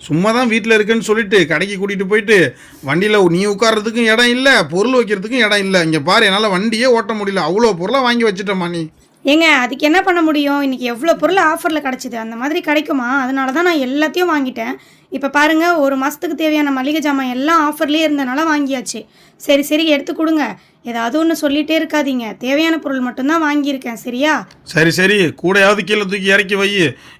சும்மா தான் வீட்டில் இருக்குன்னு சொல்லிட்டு கடைக்கு கூட்டிகிட்டு போயிட்டு வண்டியில் நீ உட்கார்றதுக்கும் இடம் இல்லை, பொருள் வைக்கிறதுக்கும் இடம் இல்லை. இங்கே பாரு, என்னால் வண்டியே ஓட்ட முடியல, அவ்வளோ பொருளாக வாங்கி வச்சுட்டேம்மா நீ. ஏங்க அதுக்கு என்ன பண்ண முடியும்? இன்றைக்கி எவ்வளோ பொருள் ஆஃபரில் கிடச்சிது, அந்த மாதிரி கிடைக்குமா? அதனால தான் நான் எல்லாத்தையும் வாங்கிட்டேன். இப்போ பாருங்கள், ஒரு மாதத்துக்கு தேவையான மளிகை ஜாமான் எல்லாம் ஆஃபர்லேயே இருந்தனால வாங்கியாச்சு. சரி சரி எடுத்து கொடுங்க, ஏதாவது ஒன்று சொல்லிகிட்டே இருக்காதீங்க. தேவையான பொருள் மட்டும்தான் வாங்கியிருக்கேன், சரியா? சரி சரி, கூடையாவது கீழே தூக்கி இறக்கி வை.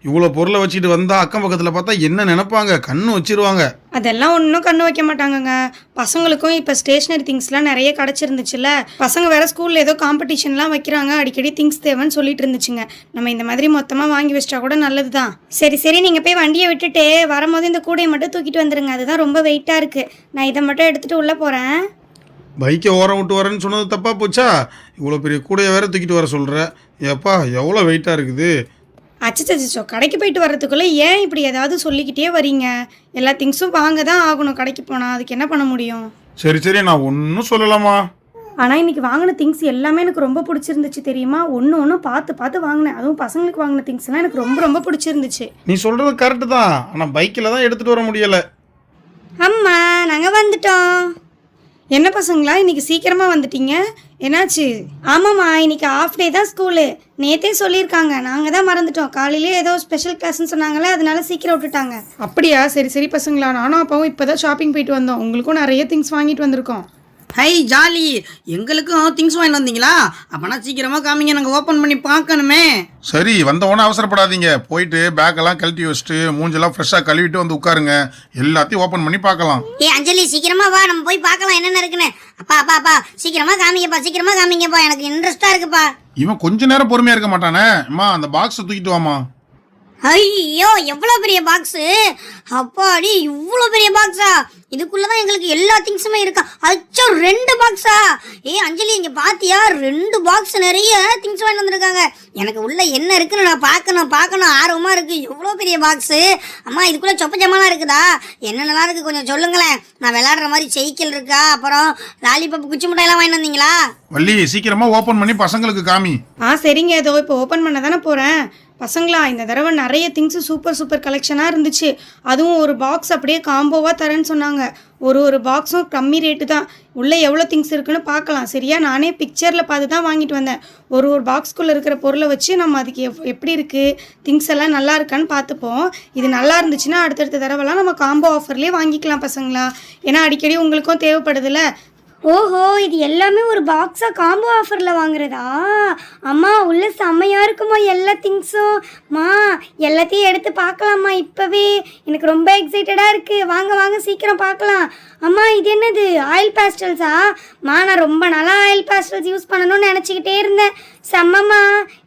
இவ்வளோ பொருளை வச்சுட்டு வந்தால் அக்கம் பக்கத்தில் பார்த்தா என்ன நினைப்பாங்க, கண்ணு வச்சிருவாங்க. அதெல்லாம் ஒன்றும் கண்ணு வைக்க மாட்டாங்கங்க. பசங்களுக்கும் இப்போ ஸ்டேஷ்னரி திங்ஸ்லாம் நிறைய கிடச்சிருந்துச்சுல்ல. பசங்க வேறு ஸ்கூலில் ஏதோ காம்படிஷன்லாம் வைக்கிறாங்க, அடிக்கடி திங்ஸ் தேவைன்னு சொல்லிட்டு இருந்துச்சுங்க. நம்ம இந்த மாதிரி மொத்தமாக வாங்கி வச்சிட்டா கூட நல்லது தான். சரி சரி, நீங்கள் போய் வண்டியை விட்டுட்டு வரும்போது இந்த கூடையை மட்டும் தூக்கிட்டு வந்துடுங்க, அதுதான் ரொம்ப வெயிட்டாக இருக்குது. நான் இதை மட்டும் எடுத்துகிட்டு உள்ளே போகிறேன். பைக்கை ஓரம் விட்டு வரேன்னு சொன்னது தப்பாக போச்சா? இவ்வளோ பெரிய கூடையை வேற தூக்கிட்டு வர சொல்கிற. ஏப்பா எவ்வளோ வெயிட்டாக இருக்குது. அச்சச்சோ, கடைக்கு போயிட்டு வர்றதுக்குள்ளே ஏன் இப்படி ஏதாவது சொல்லிக்கிட்டே வரீங்க? எல்லா திங்ஸும் வாங்க தான் ஆகணும் கடைக்கு போனால், அதுக்கு என்ன பண்ண முடியும்? சரி சரி, நான் ஒன்றும் சொல்லலாமா. ஆனால் இன்றைக்கி வாங்கின திங்ஸ் எல்லாமே எனக்கு ரொம்ப பிடிச்சிருந்துச்சு தெரியுமா? ஒன்று பார்த்து பார்த்து வாங்கினேன். அதுவும் பசங்களுக்கு வாங்கின திங்ஸ்லாம் எனக்கு ரொம்ப ரொம்ப பிடிச்சிருந்துச்சு. நீ சொல்கிறது கரெக்டு தான், ஆனால் பைக்கில் தான் எடுத்துகிட்டு வர முடியலை. அம்மா நாங்கள் வந்துட்டோம். என்ன பசங்களா இன்னைக்கு சீக்கிரமாக வந்துட்டீங்க, என்னாச்சு? ஆமாம்மா, இன்னைக்கு ஆஃப் டே தான் ஸ்கூலு. நேற்றே சொல்லியிருக்காங்க, நாங்கள் தான் மறந்துட்டோம். காலையிலே ஏதோ ஸ்பெஷல் கிளாஸ்ன்னு சொன்னாங்களே, அதனால சீக்கிரம் விட்டுட்டாங்க. அப்படியா? சரி சரி பசங்களா, நானும் அப்பாவும் இப்போ தான் ஷாப்பிங் போயிட்டு வந்தோம். உங்களுக்கும் நிறைய திங்ஸ் வாங்கிட்டு வந்திருக்கோம். ஹை ஜாலி, எங்களுக்கும் திங்ஸ் வாங்கிட்டு வந்தீங்களா? அப்போனா சீக்கிரமாக காமிங்க, நாங்கள் ஓப்பன் பண்ணி பார்க்கணுமே. சரி, வந்தவொன்னே அவசரப்படாதீங்க. போயிட்டு பேக்கெல்லாம் கழட்டி வச்சுட்டு மூஞ்செல்லாம் ஃப்ரெஷ்ஷாக கழுவிட்டு வந்து உட்காருங்க. எல்லாத்தையும் ஓப்பன் பண்ணி பார்க்கலாம். அஞ்சலி சீக்கிரமா வா, நம்ம போய் பார்க்கலாம் என்னென்ன இருக்குன்னு. அப்பா சீக்கிரமா காமிங்கப்பா, எனக்கு இன்ட்ரெஸ்டா இருக்குப்பா. இவன் கொஞ்ச நேரம் பொறுமையாக இருக்க மாட்டானே. அம்மா அந்த பாக்ஸை தூக்கிட்டு வாமா. ஐயோ எவ்வளோ பெரிய பாக்ஸு! அப்பாடி, இவ்வளோ பெரிய பாக்ஸா? இதுக்குள்ளதான் எங்களுக்கு எல்லா திங்ஸுமே இருக்கா? அச்சோ, 2 பாக்ஸா? அஞ்சலி, இங்க பாத்தியா? 2 பாக்ஸ் நிறைய திங்ஸ் வாங்கிட்டு வந்திருக்காங்க. எனக்கு உள்ள என்ன இருக்குன்னு நான் பார்க்கணும் ஆர்வமா இருக்கு. எவ்வளோ பெரிய பாக்ஸு! அம்மா, இதுக்குள்ள சொப்ப ஜமானா இருக்குதா? என்னென்னலாம் இருக்கு கொஞ்சம் சொல்லுங்களேன். நான் விளையாடுற மாதிரி சைக்கிள் இருக்கா? அப்புறம் லாலிபப், குச்சி மிட்டாயெல்லாம் வாங்கிட்டு வந்தீங்களா? வள்ளி, சீக்கிரமா ஓப்பன் பண்ணி பசங்களுக்கு காமி. சரிங்க, ஏதோ இப்போ ஓப்பன் பண்ண தானே போகிறேன். பசங்களா, இந்த தடவை நிறைய திங்ஸு சூப்பர் கலெக்ஷனாக இருந்துச்சு. அதுவும் ஒரு பாக்ஸ் அப்படியே காம்போவாக தரேன்னு சொன்னாங்க. ஒரு பாக்ஸும் கம்மி ரேட்டு தான். உள்ளே எவ்வளோ திங்ஸ் இருக்குன்னு பார்க்கலாம், சரியா? நானே பிக்சரில் பார்த்து தான் வாங்கிட்டு வந்தேன். ஒரு பாக்ஸ்குள்ளே இருக்கிற பொருளை வச்சு நம்ம அதுக்கு எப்படி இருக்குது, திங்ஸ் எல்லாம் நல்லா இருக்கான்னு பார்த்துப்போம். இது நல்லா இருந்துச்சுன்னா அடுத்தடுத்த தடவைலாம் நம்ம காம்போ ஆஃபர்லேயே வாங்கிக்கலாம் பசங்களா. ஏன்னா அடிக்கடி உங்களுக்கும் தேவைப்படுதுல்ல. ஓஹோ, இது எல்லாமே ஒரு பாக்ஸாக காம்போ ஆஃபரில் வாங்குறதா? அம்மா, உள்ள செம்மையாக இருக்குமா எல்லா திங்ஸும்? எல்லாத்தையும் எடுத்து பார்க்கலாமா? இப்போவே எனக்கு ரொம்ப எக்ஸைட்டடாக இருக்குது. வாங்க சீக்கிரம் பார்க்கலாம். அம்மா, இது என்னது? ஆயில் பேஸ்டல்ஸா? நான் ரொம்ப நாளாக ஆயில் பேஸ்டல்ஸ் யூஸ் பண்ணணும்னு நினச்சிக்கிட்டே இருந்தேன். செம்மம்மா,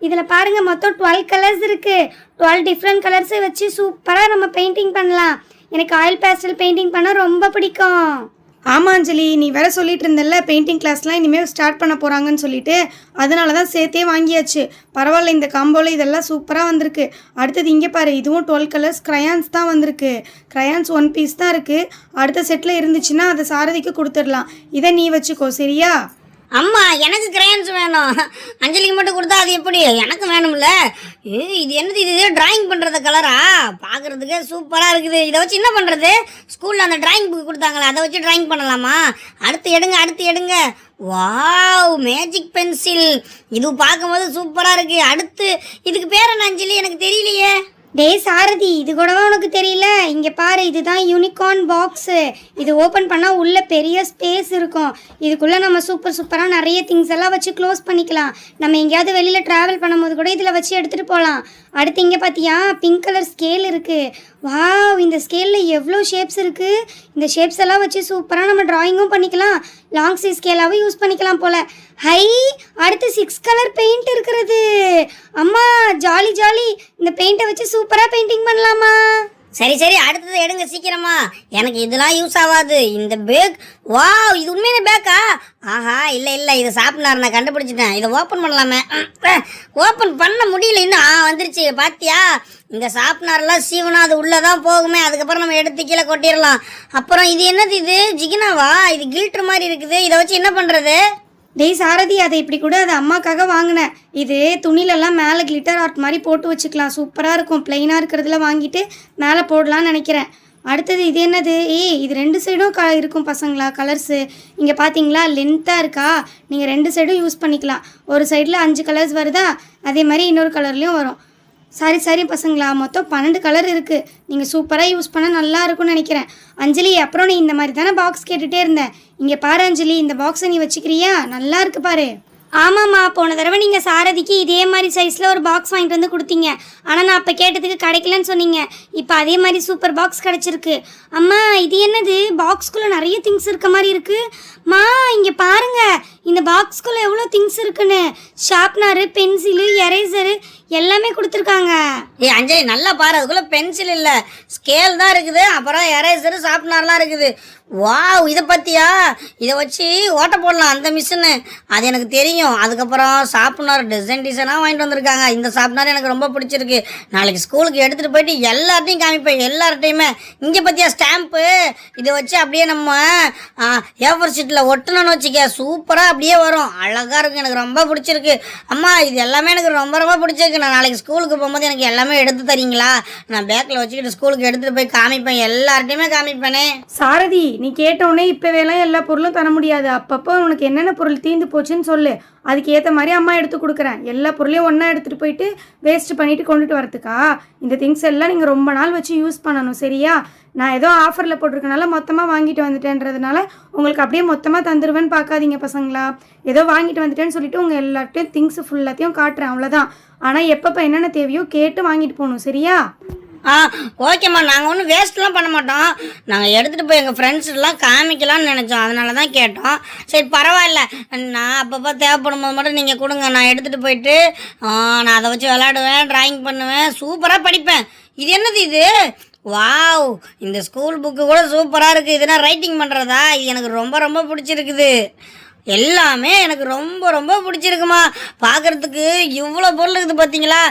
இதில் பாருங்கள், மொத்தம் 12 கலர்ஸ் இருக்குது. 12 டிஃப்ரெண்ட் கலர்ஸை வச்சு சூப்பராக நம்ம பெயிண்டிங் பண்ணலாம். எனக்கு ஆயில் பேஸ்டல் பெயிண்டிங் பண்ண ரொம்ப பிடிக்கும். ஆமாம் அஞ்சலி, நீ வேற சொல்லிட்டு இருந்தல்ல பெயிண்டிங் கிளாஸ்லாம் இனிமேல் ஸ்டார்ட் பண்ண போகிறாங்கன்னு சொல்லிட்டு, அதனால தான் சேர்த்தே வாங்கியாச்சு. பரவாயில்ல, இந்த காம்போவில் இதெல்லாம் சூப்பராக வந்திருக்கு. அடுத்தது இங்கே பாரு, இதுவும் 12 கலர்ஸ் க்ரையான்ஸ் தான் வந்திருக்கு. க்ரையான்ஸ் 1 பீஸ் தான் இருக்குது. அடுத்த செட்டில் இருந்துச்சுன்னா அதை சாரதிக்கு கொடுத்துடலாம். இதை நீ வச்சுக்கோ, சரியா? அம்மா, எனக்கு கிரையான்ஸ் வேணும். அஞ்சலிக்கு மட்டும் கொடுத்தா அது எப்படி? எனக்கு வேணும்ல. இது என்னது? இது டிராயிங் பண்ணுறது கலரா? பார்க்குறதுக்கு சூப்பராக இருக்குது. இதை வச்சு என்ன பண்ணுறது? ஸ்கூலில் அந்த டிராயிங் புக் கொடுத்தாங்களே, அதை வச்சு டிராயிங் பண்ணலாமா? அடுத்து எடுங்க. Wow, magic pencil. இது பார்க்கும்போது சூப்பராக இருக்குது. அடுத்து இதுக்கு பேர் என்ன அஞ்சலி? எனக்கு தெரியலையே. டேய் சாரதி, இது கூடவா உனக்கு தெரியல? இங்கே பாரு, இதுதான் யூனிகார்ன் பாக்ஸு. இது ஓப்பன் பண்ணால் உள்ள பெரிய ஸ்பேஸ் இருக்கும். இதுக்குள்ளே நம்ம சூப்பராக நிறைய திங்ஸ் எல்லாம் வச்சு க்ளோஸ் பண்ணிக்கலாம். நம்ம எங்கேயாவது வெளியில் ட்ராவல் பண்ணும்போது கூட இதில் வச்சு எடுத்துகிட்டு போகலாம். அடுத்து இங்கே பார்த்தியா, பிங்க் கலர் ஸ்கேல் இருக்குது. வாவ், இந்த ஸ்கேலில் எவ்வளோ ஷேப்ஸ் இருக்குது. இந்த ஷேப்ஸ் எல்லாம் வச்சு சூப்பராக நம்ம ட்ராயிங்கும் பண்ணிக்கலாம். லாங் சைஸ் ஸ்கேலாகவும் யூஸ் பண்ணிக்கலாம் போல். ஹை, அடுத்து 6 கலர் பெயிண்ட் இருக்கிறது. அம்மா, ஜாலி. இந்த பெயிண்ட்டை வச்சு சூப்பராக பெயிண்டிங் பண்ணலாமா? சரி, அடுத்தது எடுங்க சீக்கிரமா. எனக்கு இதெல்லாம் யூஸ் ஆகாது. இந்த பேக், வாவ், இது உண்மையான பேக்கா? ஆஹா, இல்லை, இதை ஷார்ப்னர் நான் கண்டுபிடிச்சிட்டேன். இதை ஓப்பன் பண்ணலாமே. ஓப்பன் பண்ண முடியல இன்னும். வந்துருச்சு பாத்தியா? இந்த ஷார்ப்னர்லாம் சீவனா அது உள்ளதான் போகுமே, அதுக்கப்புறம் நம்ம எடுத்து கீழே கொட்டிடலாம். அப்புறம் இது என்னது? இது ஜிகினாவா? இது கில்டர் மாதிரி இருக்குது. இதை வச்சு என்ன பண்ணுறது? டேய் சாரதி, அதை இப்படி கூட அது அம்மாக்காக வாங்கினேன். இது துணிலெல்லாம் மேலே கிளிட்டர் ஆர்ட் மாதிரி போட்டு வச்சுக்கலாம். சூப்பராக இருக்கும். பிளெயினாக இருக்கிறதுல வாங்கிட்டு மேலே போடலான்னு நினைக்கிறேன். அடுத்தது இது என்னது? இது 2 சைடும் இருக்கும் பசங்களா கலர்ஸு. இங்கே பார்த்தீங்களா லென்த்தாக இருக்கா? நீங்கள் 2 சைடும் யூஸ் பண்ணிக்கலாம். ஒரு சைடில் 5 கலர்ஸ் வருதா, அதே மாதிரி இன்னொரு கலர்லேயும் வரும். சரி பசங்களா, மொத்தம் 12 கலர் இருக்குது. நீங்கள் சூப்பராக யூஸ் பண்ண நல்லா இருக்கும்னு நினைக்கிறேன். அஞ்சலி, அப்புறம் நீ இந்த மாதிரி தானே பாக்ஸ் கேட்டுகிட்டே இருந்தேன். இங்கே பாரு அஞ்சலி, இந்த பாக்ஸை நீ வச்சுக்கிறியா? நல்லா இருக்கு பாரு. ஆமாம்மா, போன தடவை நீங்கள் சாரதிக்கு இதே மாதிரி சைஸில் ஒரு பாக்ஸ் வாங்கிட்டு வந்து கொடுத்தீங்க. ஆனால் நான் அப்போ கேட்டதுக்கு கிடைக்கலன்னு சொன்னீங்க. இப்போ அதே மாதிரி சூப்பர் பாக்ஸ் கிடச்சிருக்கு. அம்மா, இது என்னது? பாக்ஸ்குள்ளே நிறைய திங்ஸ் இருக்க மாதிரி இருக்குது. மா, இங்கே பாருங்கள், இந்த பாக்ஸ்குள்ளே எவ்வளோ திங்ஸ் இருக்குன்னு. ஷார்ப்னரு, பென்சிலு, எரேசரு எல்லாமே கொடுத்துருக்காங்க. அஞ்சலி நல்லா பாரு, அதுக்குள்ளே பென்சில் இல்லை, ஸ்கேல் தான் இருக்குது, அப்புறம் எரேசரு ஷார்ப்னர்லாம் இருக்குது. வாவ், இதை பற்றியா? இதை வச்சு ஓட்ட போடலாம் அந்த மிஷினு, அது எனக்கு தெரியும். அதுக்கப்புறம் ஷார்ப்னர் டிசைனாக வாங்கிட்டு வந்திருக்காங்க. இந்த ஷார்ப்னர் எனக்கு ரொம்ப பிடிச்சிருக்கு. நாளைக்கு ஸ்கூலுக்கு எடுத்துகிட்டு போயிட்டு எல்லார்ட்டையும் காமிப்பேன், எல்லார்ட்டையுமே. இங்கே பற்றியா ஸ்டாம்ப்பு? இதை வச்சு அப்படியே நம்ம ஏஃபர் ஷீட்டில் ஒட்டணும்னு வச்சுக்க, சூப்பராக அப்படியே வரும், அழகாக இருக்கும். எனக்கு ரொம்ப பிடிச்சிருக்கு. அம்மா, இது எல்லாமே எனக்கு ரொம்ப ரொம்ப பிடிச்சிருக்கு. நான் நாளைக்கு ஸ்கூலுக்கு போகும்போது எனக்கு எல்லாமே எடுத்து தரீங்களா? நான் பேக்கில் வச்சுக்கிட்டு ஸ்கூலுக்கு எடுத்துகிட்டு போய் காமிப்பேன், எல்லார்ட்டையுமே காமிப்பேனே. சாரதி, நீ கேட்டவுடனே இப்போவேலாம் எல்லா பொருளும் தர முடியாது. அப்பப்போ உனக்கு என்னென்ன பொருள் தீர்ந்து போச்சுன்னு சொல்லு, அதுக்கு ஏற்ற மாதிரி அம்மா எடுத்து கொடுக்குறேன். எல்லா பொருளையும் ஒன்றா எடுத்துகிட்டு போயிட்டு வேஸ்ட் பண்ணிவிட்டு கொண்டுட்டு வரதுக்கா? இந்த திங்ஸ் எல்லாம் நீங்கள் ரொம்ப நாள் வச்சு யூஸ் பண்ணணும், சரியா? நான் ஏதோ ஆஃபரில் போட்டிருக்கனால மொத்தமாக வாங்கிட்டு வந்துட்டேன்றதுனால உங்களுக்கு அப்படியே மொத்தமாக தந்துடுவேன்னு பார்க்காதீங்க பசங்களா. ஏதோ வாங்கிட்டு வந்துட்டேன்னு சொல்லிட்டு உங்கள் எல்லாத்தையும் திங்ஸ் ஃபுல்லாத்தையும் காட்டுறேன், அவ்வளோதான். ஆனால் எப்பப்போ என்னென்ன தேவையோ கேட்டு வாங்கிட்டு போகணும், சரியா? ஓகேம்மா, நாங்கள் ஒன்றும் வேஸ்ட்லாம் பண்ண மாட்டோம். நாங்கள் எடுத்துகிட்டு போய் எங்கள் ஃப்ரெண்ட்ஸ்லாம் காமிக்கலாம்னு நினச்சோம், அதனால தான் கேட்டோம். சரி பரவாயில்ல, நான் அப்பப்போ தேவைப்படும் போது மட்டும் நீங்கள் கொடுங்க, நான் எடுத்துகிட்டு போயிட்டு நான் அதை வச்சு விளாடுவேன், ட்ராயிங் பண்ணுவேன், சூப்பராக படிப்பேன். இது என்னது இது? வாவ், இந்த ஸ்கூல் புக்கு கூட சூப்பராக இருக்குது. இதுனா ரைட்டிங் பண்ணுறதா? இது எனக்கு ரொம்ப ரொம்ப பிடிச்சிருக்குது. எல்லாமே எனக்கு ரொம்ப ரொம்ப பிடிச்சிருக்குமா. பார்க்குறதுக்கு இவ்வளோ பொருள் இருக்குது பார்த்தீங்களா?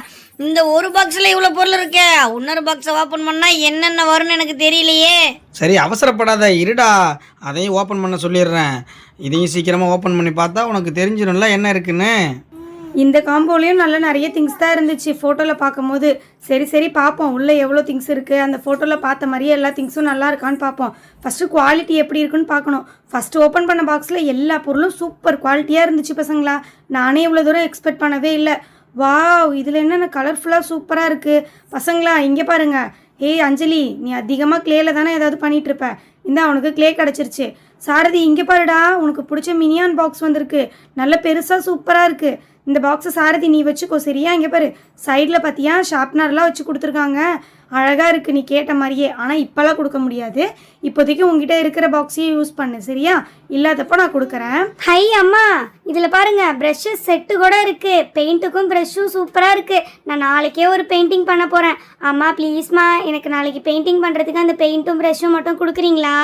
இந்த ஒரு பாக்ஸில் இவ்வளோ பொருள் இருக்கே, இன்னொரு பாக்ஸை ஓப்பன் பண்ணால் என்னென்ன வரும்னு எனக்கு தெரியலையே. சரி, அவசரப்படாத, இருடா, அதையும் ஓப்பன் பண்ண சொல்லிடுறேன். இதையும் சீக்கிரமாக ஓப்பன் பண்ணி பார்த்தா உனக்கு தெரிஞ்சிடும்ல என்ன இருக்குன்னு. இந்த காம்போலையும் நிறைய திங்ஸ் தான் இருந்துச்சு ஃபோட்டோவில் பார்க்கும்போது. சரி பார்ப்போம் உள்ளே எவ்வளோ திங்ஸ் இருக்குது. அந்த ஃபோட்டோவில் பார்த்த மாதிரியே எல்லா திங்ஸும் நல்லா இருக்கான்னு பார்ப்போம். ஃபஸ்ட்டு குவாலிட்டி எப்படி இருக்குன்னு பார்க்கணும். ஃபஸ்ட்டு ஓப்பன் பண்ண பாக்ஸில் எல்லா பொருளும் சூப்பர் குவாலிட்டியாக இருந்துச்சு பசங்களா. நானே இவ்வளோ தூரம் எக்ஸ்பெக்ட் பண்ணவே இல்லை. வாவ், இதில் என்னென்ன கலர்ஃபுல்லாக சூப்பராக இருக்குது பசங்களா. இங்கே பாருங்கள். அஞ்சலி, நீ அதிகமாக க்ளேயில் தானே ஏதாவது பண்ணிகிட்ருப்ப. இந்த அவனுக்கு க்ளே கிடச்சிருச்சு. சாரதி, இங்கே பாருடா, உனக்கு பிடிச்ச மினியான் பாக்ஸ் வந்திருக்கு. நல்ல பெருசாக சூப்பராக இருக்குது. இந்த பாக்ஸை சாரதி நீ வச்சுக்கோ, சரியா? இங்கே பாரு, சைடில் பார்த்தியா ஷார்ப்னர்லாம் வச்சு கொடுத்துருக்காங்க, அழகாக இருக்குது நீ கேட்ட மாதிரியே. ஆனால் இப்போல்லாம் கொடுக்க முடியாது, இப்போதைக்கு உங்ககிட்ட இருக்கிற பாக்ஸையே யூஸ் பண்ணு, சரியா? இல்லாதப்போ நான் கொடுக்குறேன். ஹை அம்மா, இதில் பாருங்கள் ப்ரெஷ்ஷு செட்டு கூட இருக்குது. பெயிண்ட்டுக்கும் ப்ரெஷ்ஷும் சூப்பராக இருக்குது. நான் நாளைக்கே ஒரு பெயிண்டிங் பண்ண போகிறேன். அம்மா ப்ளீஸ்மா, எனக்கு நாளைக்கு பெயிண்டிங் பண்ணுறதுக்கு அந்த பெயிண்ட்டும் ப்ரெஷ்ஷும் மட்டும் கொடுக்குறீங்களா?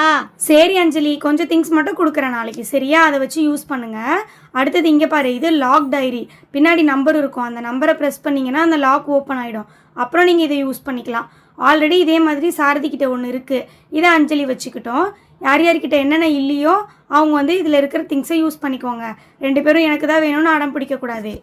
சரி அஞ்சலி, கொஞ்சம் திங்ஸ் மட்டும் கொடுக்குறேன் நாளைக்கு, சரியா? அதை வச்சு யூஸ் பண்ணுங்கள். அடுத்தது இங்கே பாரு, இது லாக் டைரி. பின்னாடி நம்பர் இருக்கும், அந்த நம்பரை ப்ரெஸ் பண்ணிங்கன்னா அந்த லாக் ஓப்பன் ஆகிடும். அப்புறம் நீங்கள் இதை யூஸ் பண்ணிக்கலாம். ஆல்ரெடி இதே மாதிரி சாரதிக்கிட்ட ஒன்று இருக்குது, இதை அஞ்சலி வச்சுக்கிட்டோம். யார்கிட்ட என்னென்ன இல்லையோ அவங்க இதில் இருக்கிற திங்ஸை யூஸ் பண்ணிக்கோங்க. 2 பேரும் எனக்கு தான் வேணும்னு அடம் பிடிக்கக்கூடாது.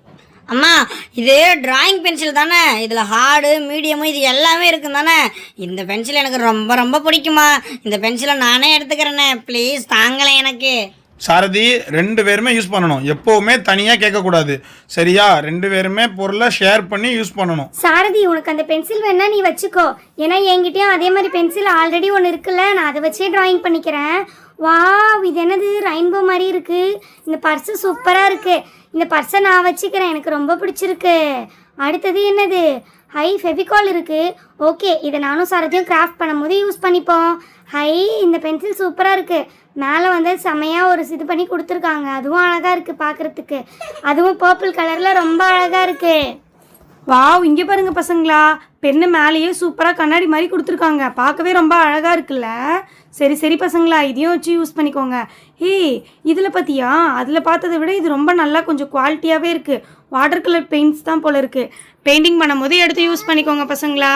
அம்மா, இது டிராயிங் பென்சில் தானே? இதில் ஹார்டு, மீடியமு இது எல்லாமே இருக்கும் தானே? இந்த பென்சில் எனக்கு ரொம்ப ரொம்ப பிடிக்குமா. இந்த பென்சிலை நானே எடுத்துக்கிறேனே, ப்ளீஸ் தாங்களேன் எனக்கு. சாரதி, 2 பேருமே யூஸ் பண்ணணும், எப்போவுமே தனியாக கேட்கக்கூடாது, சரியா? 2 பேருமே பொருளை ஷேர் பண்ணி யூஸ் பண்ணணும். சாரதி, உனக்கு அந்த பென்சில் வேணா நீ வச்சுக்கோ. ஏன்னா என்கிட்டயும் அதே மாதிரி பென்சில் ஆல்ரெடி ஒன்று இருக்குல்ல, நான் அதை வச்சே ட்ராயிங் பண்ணிக்கிறேன். வாவ், இது என்னது? ரெயின்போ மாதிரி இருக்குது. இந்த பர்ஸு சூப்பராக இருக்குது. இந்த பர்ஸை நான் வச்சுக்கிறேன், எனக்கு ரொம்ப பிடிச்சிருக்கு. அடுத்தது என்னது? ஹை, ஃபெவிகால் இருக்குது. ஓகே, இதை நானும் சாரதியும் கிராஃப்ட் பண்ணும்போது யூஸ் பண்ணிப்போம். ஹை, இந்த பென்சில் சூப்பராக இருக்குது. மேலே செமையாக ஒரு இது பண்ணி கொடுத்துருக்காங்க, அதுவும் அழகாக இருக்குது பார்க்குறதுக்கு. அதுவும் பர்பிள் கலரில் ரொம்ப அழகாக இருக்குது. வாவ், இங்கே பாருங்க பசங்களா, பெண்ணு மேலேயே சூப்பராக கண்ணாடி மாதிரி கொடுத்துருக்காங்க, பார்க்கவே ரொம்ப அழகாக இருக்குல்ல. சரி பசங்களா, இதையும் வச்சு யூஸ் பண்ணிக்கோங்க. இதில் பார்த்தியா, அதில் பார்த்ததை விட இது ரொம்ப நல்லா கொஞ்சம் குவாலிட்டியாகவே இருக்குது. வாட்டர் கலர் பெயிண்ட்ஸ் தான் போல் இருக்குது. பெயிண்டிங் பண்ணும்போது எடுத்து யூஸ் பண்ணிக்கோங்க பசங்களா.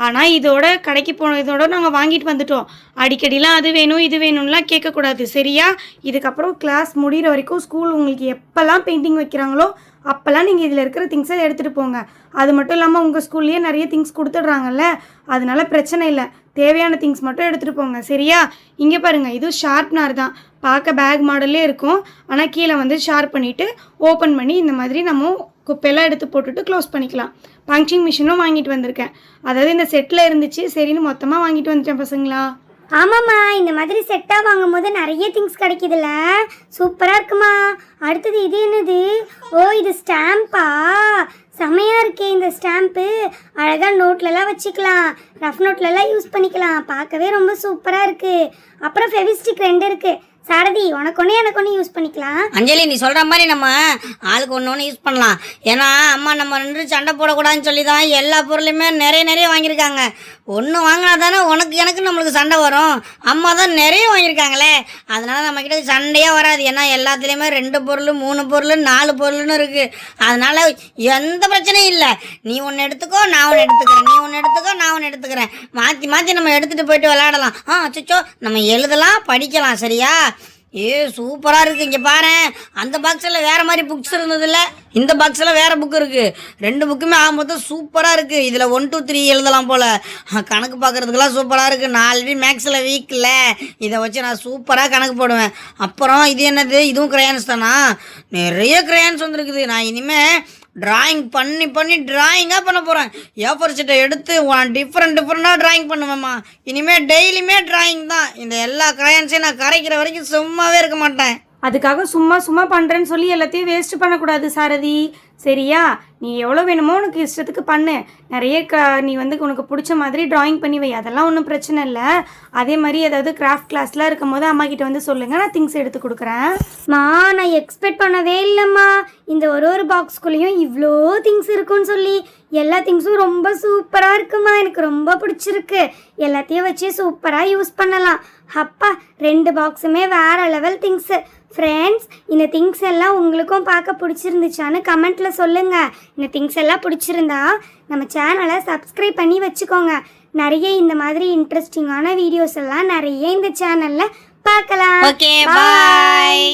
ஆனால் இதோட கடைக்கு இதோட நாங்கள் வாங்கிட்டு வந்துட்டோம். அடிக்கடிலாம் அது வேணும் இது வேணும்லாம் கேட்கக்கூடாது, சரியா? இதுக்கப்புறம் கிளாஸ் முடிகிற வரைக்கும் ஸ்கூல் உங்களுக்கு எப்போல்லாம் பெயிண்டிங் வைக்கிறாங்களோ அப்போல்லாம் நீங்கள் இதில் இருக்கிற திங்ஸை எடுத்துகிட்டு போங்க. அது மட்டும் இல்லாமல் உங்கள் ஸ்கூல்லேயே நிறைய திங்ஸ் கொடுத்துட்றாங்கல்ல, அதனால பிரச்சனை இல்லை. தேவையான திங்ஸ் மட்டும் எடுத்துகிட்டு போங்க, சரியா? இங்கே பாருங்கள், இது ஷார்ப்னர் தான். பார்க்க பேக் மாடல்லே இருக்கும், ஆனால் கீழே வந்து ஷார்ப் பண்ணிவிட்டு ஓப்பன் பண்ணி இந்த மாதிரி நம்ம குப்பையெல்லாம் எடுத்து போட்டுட்டு க்ளோஸ் பண்ணிக்கலாம். பஞ்சிங் மிஷினும் வாங்கிட்டு வந்திருக்கேன். அதாவது இந்த செட்டில் இருந்துச்சு, சரின்னு மொத்தமாக வாங்கிட்டு வந்துட்டேன் பசங்களா. ஆமாம்மா, இந்த மாதிரி செட்டாக வாங்கும் போது நிறைய திங்ஸ் கிடைக்குதுல்ல, சூப்பராக இருக்குமா. அடுத்தது இது என்னது? ஓ, இது ஸ்டாம்பா? செமையாக இருக்கே இந்த ஸ்டாம்ப்பு. அழகாக நோட்லலாம் வச்சுக்கலாம், ரஃப் நோட்லலாம் யூஸ் பண்ணிக்கலாம். பார்க்கவே ரொம்ப சூப்பராக இருக்குது. அப்புறம் ஃபெவிஸ்டிக் 2 இருக்குது. சாரதி, உனக்கு ஒன்று எனக்கு ஒன்று யூஸ் பண்ணிக்கலாம். அஞ்சலி, நீ சொல்கிற மாதிரி நம்ம ஆளுக்கு ஒன்று ஒன்று யூஸ் பண்ணலாம். ஏன்னா அம்மா நம்ம 2 சண்டை போடக்கூடாதுன்னு சொல்லி தான் எல்லா பொருளையுமே நிறைய வாங்கியிருக்காங்க. ஒன்று வாங்கினா தானே உனக்கு எனக்கு நம்மளுக்கு சண்டை வரும். அம்மா தான் நிறைய வாங்கியிருக்காங்களே, அதனால் நம்மக்கிட்ட சண்டையே வராது. ஏன்னா எல்லாத்துலேயுமே 2 பொருள் 3 பொருள் 4 பொருள்னு இருக்குது. அதனால் எந்த பிரச்சனையும் இல்லை. நீ ஒன்று எடுத்துக்கோ, நான் ஒன்று எடுத்துக்கிறேன், நீ ஒன்று எடுத்துக்கோ, நான் ஒன்று எடுத்துக்கிறேன். மாற்றி நம்ம எடுத்துகிட்டு போயிட்டு விளையாடலாம். அச்சோ, நம்ம எழுதலாம், படிக்கலாம், சரியா? சூப்பராக இருக்குது. இங்கே பாரு, அந்த பாக்ஸில் வேறு மாதிரி புக்ஸ் இருந்ததில்ல, இந்த பாக்ஸில் வேறு புக் இருக்குது. 2 புக்குமே ஆகும்போது சூப்பராக இருக்குது. இதில் 1 2 3 எழுதலாம் போல். கணக்கு பார்க்குறதுக்கெல்லாம் சூப்பராக இருக்குது. நான் ஆல்ரெடி மேக்ஸில் வீக்கில் இதை வச்சு நான் சூப்பராக கணக்கு போடுவேன். அப்புறம் இது என்னது? இதுவும் கிரையான்ஸ் தானா? நிறைய கிரையான்ஸ் வந்துருக்குது. நான் இனிமேல் ட்ராயிங் பண்ணி ட்ராயிங்காக பண்ண போகிறேன். ஏஃபோர் ஷீட்டை எடுத்து டிஃப்ரெண்ட்டாக ட்ராயிங் பண்ணுவேம்மா. இனிமேல் டெய்லியுமே ட்ராயிங் தான். இந்த எல்லா கிரையான்ஸையும் நான் கரைக்கிற வரைக்கும் சும்மாவே இருக்க மாட்டேன். அதுக்காக சும்மா பண்ணுறேன்னு சொல்லி எல்லாத்தையும் வேஸ்ட் பண்ணக்கூடாது சாரதி, சரியா? நீ எவ்வளோ வேணுமோ உனக்கு இஷ்டத்துக்கு பண்ணு. நிறைய நீ வந்து உனக்கு பிடிச்ச மாதிரி ட்ராயிங் பண்ணி வை, அதெல்லாம் ஒன்றும் பிரச்சனை இல்லை. அதே மாதிரி ஏதாவது கிராஃப்ட் கிளாஸ்லாம் இருக்கும் போது அம்மா கிட்ட வந்து சொல்லுங்கள், நான் திங்ஸ் எடுத்து கொடுக்குறேன். நான் எக்ஸ்பெக்ட் பண்ணவே இல்லைம்மா, இந்த ஒரு பாக்ஸ்குள்ளேயும் இவ்வளோ திங்ஸ் இருக்குன்னு சொல்லி. எல்லா திங்ஸும் ரொம்ப சூப்பராக இருக்குமா, எனக்கு ரொம்ப பிடிச்சிருக்கு. எல்லாத்தையும் வச்சு சூப்பராக யூஸ் பண்ணலாம். அப்பா, 2 பாக்ஸுமே வேறு லெவல் திங்ஸு. ஃப்ரெண்ட்ஸ், இந்த திங்ஸ் எல்லாம் உங்களுக்கும் பார்க்க பிடிச்சிருந்துச்சான்னு கமெண்ட்டில் சொல்லுங்கள். இந்த திங்ஸ் எல்லாம் பிடிச்சிருந்தா நம்ம சேனலை சப்ஸ்கிரைப் பண்ணி வச்சுக்கோங்க. நிறைய இந்த மாதிரி இன்ட்ரெஸ்டிங்கான வீடியோஸ் எல்லாம் நிறைய இந்த சேனலில் பார்க்கலாம். ஓகே, பாய்.